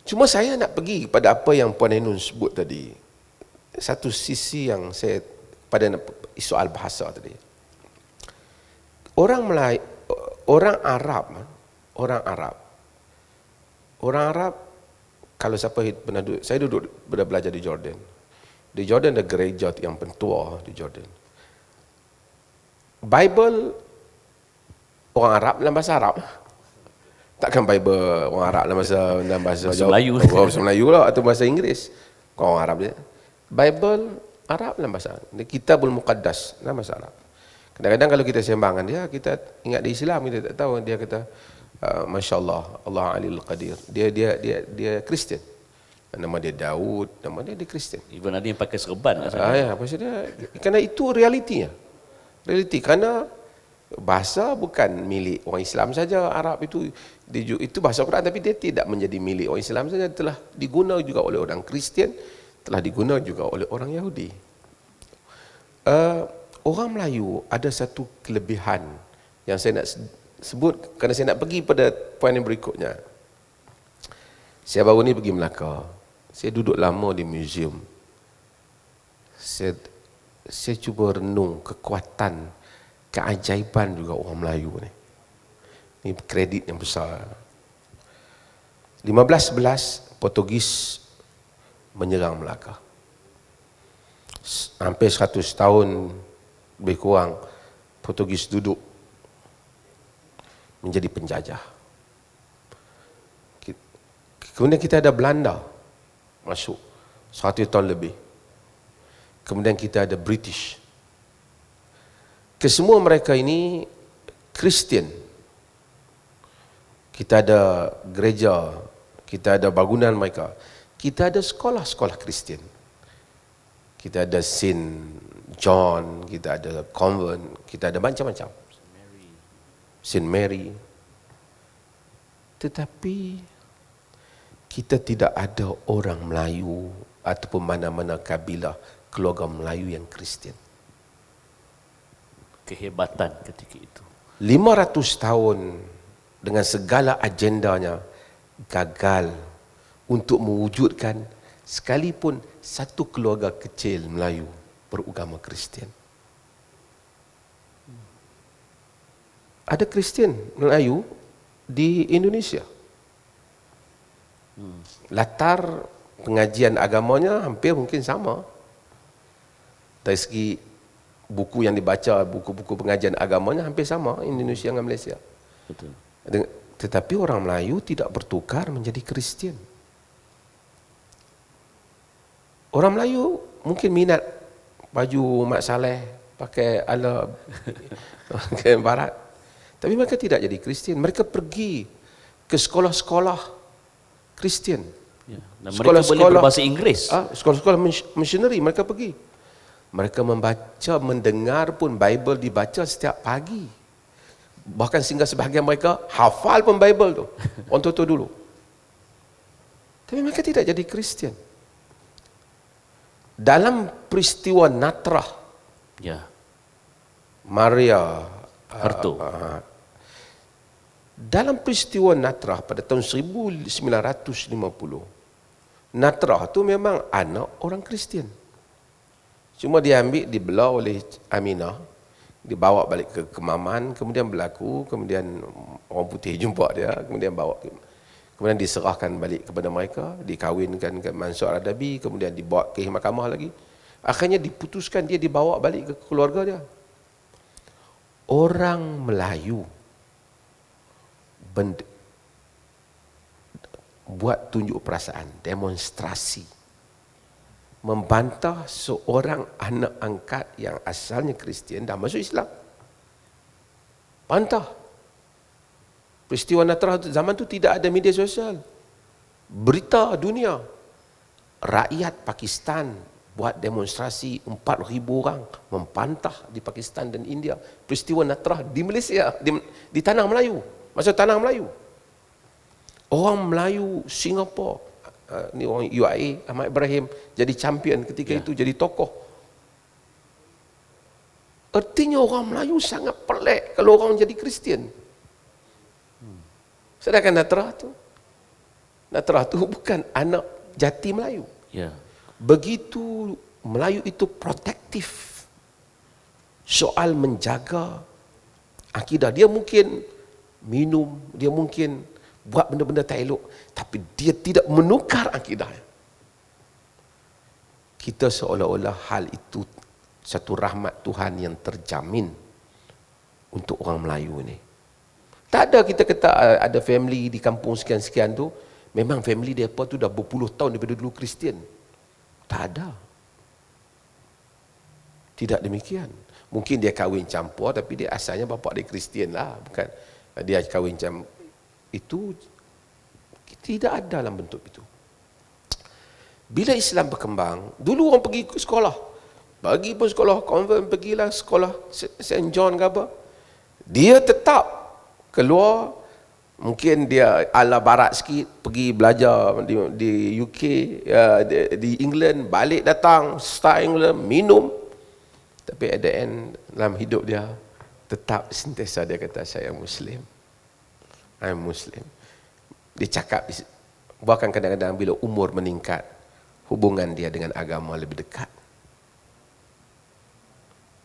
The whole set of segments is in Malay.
Cuma saya nak pergi pada apa yang Puan Ainun sebut tadi. Satu sisi yang saya pada soal bahasa tadi. Orang Melayu, orang Arab kalau siapa pernah duduk, saya pernah belajar di Jordan. Di Jordan ada gereja yang pentua di Jordan. Bible orang Arab dalam bahasa Arab. Takkan Bible orang Arab dalam bahasa Melayu. Bahasa Melayu lah atau bahasa Inggeris. Orang Arab dia. Bible Arab dalam bahasa Arab. Kitabul Muqaddas dalam bahasa Arab. Kadang-kadang kalau kita sembangkan dia, kita ingat di Islam, kita tak tahu dia kata Masya Allah, Allah Alil Qadir. Dia Kristian. Nama dia Daud, nama dia Kristian. Even ada yang pakai serban lah. Ya, maksudnya kerana itu realitinya. Realiti kerana bahasa bukan milik orang Islam saja. Arab itu bahasa Quran, tapi dia tidak menjadi milik orang Islam saja, telah digunakan juga oleh orang Kristian, telah digunakan juga oleh orang Yahudi. Orang Melayu ada satu kelebihan yang saya nak sebut kerana saya nak pergi pada poin yang berikutnya. Saya baru ni pergi Melaka. Saya duduk lama di museum. Saya cuba renung kekuatan, keajaiban juga orang Melayu ni. Ini kredit yang besar. 1511 Portugis menyerang Melaka. Hampir 100 tahun lebih kurang Portugis duduk menjadi penjajah. Kemudian kita ada Belanda masuk 100 tahun lebih. Kemudian kita ada British. Kesemua mereka ini Kristian. Kita ada gereja, kita ada bangunan mereka. Kita ada sekolah-sekolah Kristian. Kita ada Saint John, kita ada convent, kita ada macam-macam. Saint Mary. Tetapi kita tidak ada orang Melayu ataupun mana-mana kabilah keluarga Melayu yang Kristian. Kehebatan ketika itu. 500 tahun dengan segala agendanya gagal untuk mewujudkan sekalipun satu keluarga kecil Melayu beragama Kristian. Ada Kristian Melayu di Indonesia. Latar pengajian agamanya hampir mungkin sama. Dari segi buku yang dibaca, buku-buku pengajian agamanya hampir sama Indonesia dengan Malaysia. Betul. Tetapi orang Melayu tidak bertukar menjadi Kristian. Orang Melayu mungkin minat baju Mat Saleh, pakai ala ke barat. Tapi mereka tidak jadi Kristian. Mereka pergi ke sekolah-sekolah Kristian. Ya. Dan mereka boleh berbahasa Inggeris. Sekolah-sekolah missionary mereka pergi. Mereka membaca, mendengar pun Bible dibaca setiap pagi. Bahkan sehingga sebahagian mereka hafal pun Bible tu. Orang tua dulu. Tapi mereka tidak jadi Kristian. Dalam peristiwa Natrah, Ya. Maria Harto. dalam peristiwa Natrah pada tahun 1950, Natrah tu memang anak orang Kristian. Cuma dia ambil, dibelah oleh Aminah, dibawa balik ke Kemaman, kemudian berlaku, kemudian orang putih jumpa dia, kemudian kemudian diserahkan balik kepada mereka, dikawinkan ke Mansur Adabi, kemudian dibawa ke mahkamah lagi. Akhirnya diputuskan dia dibawa balik ke keluarga dia. Orang Melayu buat tunjuk perasaan, demonstrasi, membantah seorang anak angkat yang asalnya Kristian dah masuk Islam. Bantah. Peristiwa Natrah zaman tu tidak ada media sosial. Berita dunia. Rakyat Pakistan buat demonstrasi 4,000 orang membantah di Pakistan dan India. Peristiwa Natrah di Malaysia, di tanah Melayu, masa tanah Melayu. Orang Melayu Singapura, ni orang UIA, Ahmad Ibrahim jadi champion ketika itu, jadi tokoh. Artinya orang Melayu sangat pelik kalau orang jadi Kristian. Sedangkan Natrah tu Natrah tu bukan anak jati Melayu. Ya. Begitu Melayu itu protektif soal menjaga akidah. Dia mungkin minum, dia mungkin buat benda-benda tak elok, tapi dia tidak menukar akidahnya. Kita seolah-olah hal itu satu rahmat Tuhan yang terjamin untuk orang Melayu ni. Tak ada kita kata ada family di kampung sekian-sekian tu, memang family dia apa tu dah berpuluh tahun daripada dulu Kristian. Tak ada. Tidak demikian. Mungkin dia kahwin campur tapi dia asalnya bapa dia Kristian lah, bukan dia kahwin campur. Itu tidak ada dalam bentuk itu. Bila Islam berkembang, dulu orang pergi ke sekolah. Pergi pun sekolah convent, pergilah sekolah St. John ke apa. Dia tetap keluar, mungkin dia ala barat sikit, pergi belajar di UK, di England, balik datang, start England, minum. Tapi at the end, dalam hidup dia, tetap sentiasa dia kata, saya Muslim. I'm Muslim. Dia cakap, bahkan kadang-kadang bila umur meningkat, hubungan dia dengan agama lebih dekat.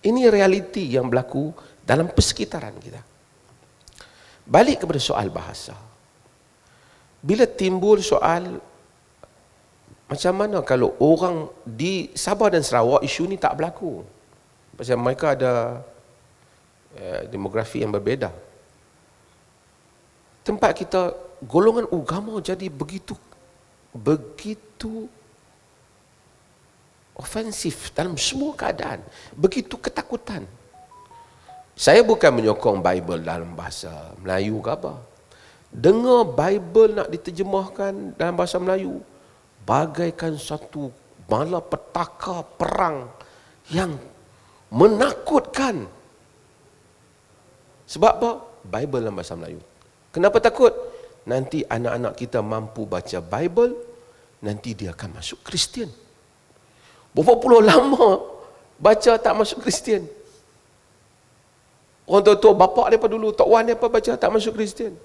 Ini realiti yang berlaku dalam persekitaran kita. Balik kepada soal bahasa. Bila timbul soal, macam mana kalau orang di Sabah dan Sarawak, isu ni tak berlaku. Pasal mereka ada demografi yang berbeza. Tempat kita, golongan agama jadi begitu ofensif dalam semua keadaan, begitu ketakutan. Saya bukan menyokong Bible dalam bahasa Melayu ke apa. Dengar Bible nak diterjemahkan dalam bahasa Melayu bagaikan satu malapetaka perang yang menakutkan. Sebab apa? Bible dalam bahasa Melayu. Kenapa takut? Nanti anak-anak kita mampu baca Bible, nanti dia akan masuk Kristian. Berapa puluh lama baca tak masuk Kristian. Orang tua-tua bapak dia dulu, tok wan dia baca tak masuk Kristian.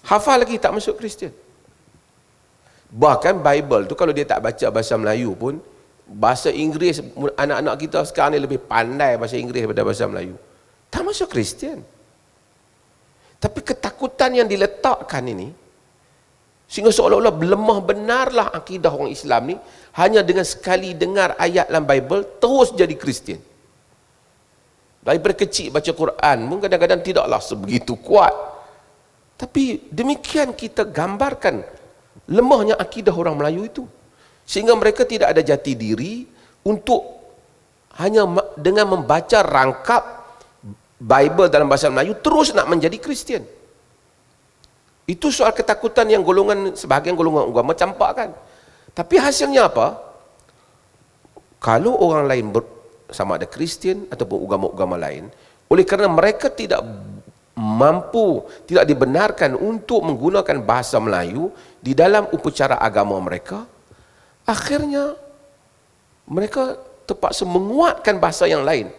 Hafal lagi tak masuk Kristian. Bahkan Bible tu kalau dia tak baca bahasa Melayu pun, bahasa Inggeris, anak-anak kita sekarang ni lebih pandai bahasa Inggeris daripada bahasa Melayu. Tak masuk Kristian. Tapi ketakutan yang diletakkan ini, sehingga seolah-olah lemah benarlah akidah orang Islam ni, hanya dengan sekali dengar ayat dalam Bible, terus jadi Kristian. Daripada kecil baca Quran pun kadang-kadang tidaklah sebegitu kuat. Tapi demikian kita gambarkan lemahnya akidah orang Melayu itu. Sehingga mereka tidak ada jati diri untuk hanya dengan membaca rangkap Bible dalam bahasa Melayu, terus nak menjadi Kristian. Itu soal ketakutan yang sebahagian golongan agama campakkan. Tapi hasilnya apa? Kalau orang lain sama ada Kristian ataupun agama-agama lain, oleh kerana mereka tidak mampu, tidak dibenarkan untuk menggunakan bahasa Melayu di dalam upacara agama mereka, akhirnya mereka terpaksa menguatkan bahasa yang lain.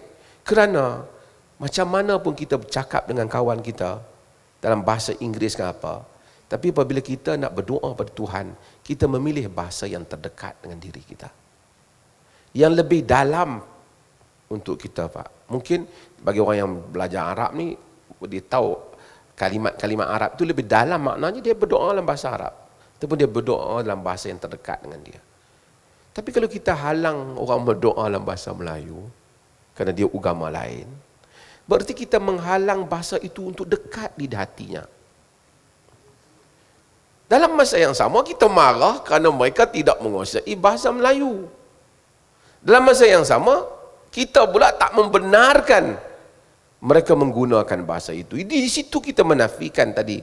Kerana macam mana pun kita bercakap dengan kawan kita dalam bahasa Inggeris ke apa, tapi apabila kita nak berdoa pada Tuhan, kita memilih bahasa yang terdekat dengan diri kita, yang lebih dalam untuk kita, Pak. Mungkin bagi orang yang belajar Arab ni, dia tahu kalimat-kalimat Arab itu lebih dalam maknanya, dia berdoa dalam bahasa Arab ataupun dia berdoa dalam bahasa yang terdekat dengan dia. Tapi kalau kita halang orang berdoa dalam bahasa Melayu kerana dia agama lain, berarti kita menghalang bahasa itu untuk dekat di hatinya. Dalam masa yang sama kita marah kerana mereka tidak menguasai bahasa Melayu. Dalam masa yang sama kita pula tak membenarkan mereka menggunakan bahasa itu. Di situ kita menafikan tadi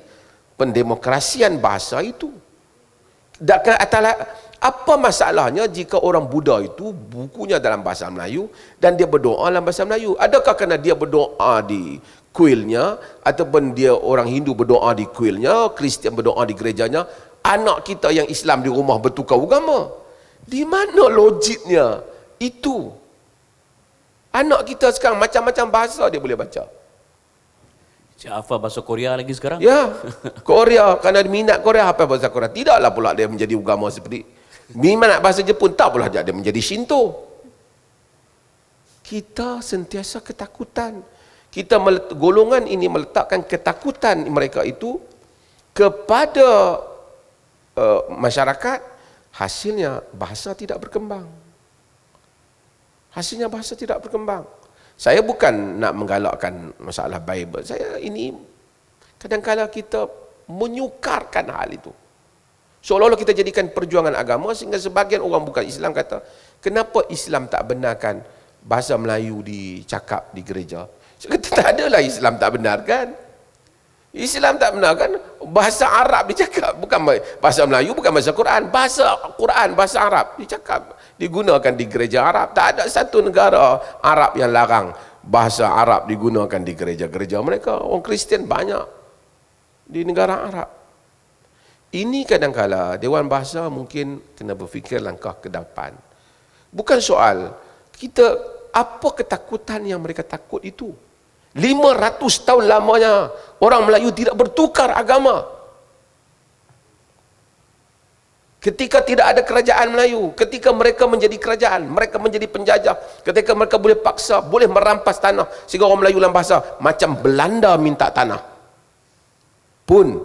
pendemokrasian bahasa itu. Apa masalahnya jika orang Buddha itu bukunya dalam bahasa Melayu dan dia berdoa dalam bahasa Melayu? Adakah kerana dia berdoa di kuilnya ataupun dia orang Hindu berdoa di kuilnya, Kristian berdoa di gerejanya, anak kita yang Islam di rumah bertukar agama? Di mana logiknya itu? Anak kita sekarang macam-macam bahasa dia boleh baca. Si Afa bahasa Korea lagi sekarang. Ya, Korea, kerana minat Korea apa bahasa Korea. Tidaklah pula dia menjadi agama seperti minat bahasa Jepun, tak pula dia menjadi Shinto. Kita sentiasa ketakutan. Golongan ini meletakkan ketakutan mereka itu kepada masyarakat. Hasilnya bahasa tidak berkembang. Hasilnya bahasa tidak berkembang. Saya bukan nak menggalakkan masalah Bible. Saya ini kadang-kadang kita menyukarkan hal itu. Seolah-olah kita jadikan perjuangan agama sehingga sebagian orang bukan Islam kata, kenapa Islam tak benarkan bahasa Melayu dicakap di gereja? Saya kata, tak adalah Islam tak benarkan. Islam tak benarkan bahasa Arab dicakap, bukan bahasa Melayu, bukan bahasa Quran, bahasa Arab dicakap, digunakan di gereja Arab. Tak ada satu negara Arab yang larang bahasa Arab digunakan di gereja-gereja mereka. Orang Kristian banyak di negara Arab. Ini kadang-kala Dewan Bahasa mungkin kena berfikir langkah ke depan. Bukan soal kita apa ketakutan yang mereka takut itu. 500 tahun lamanya orang Melayu tidak bertukar agama. Ketika tidak ada kerajaan Melayu, ketika mereka menjadi kerajaan, mereka menjadi penjajah, ketika mereka boleh paksa, boleh merampas tanah, sehingga orang Melayu dalam bahasa macam Belanda minta tanah, pun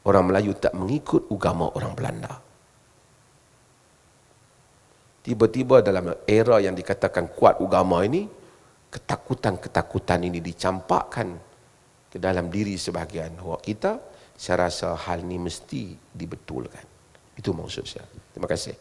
orang Melayu tak mengikut agama orang Belanda. Tiba-tiba dalam era yang dikatakan kuat agama ini, ketakutan-ketakutan ini dicampakkan ke dalam diri sebahagian awak kita. Saya rasa hal ini mesti dibetulkan. Itu maksud saya. Terima kasih.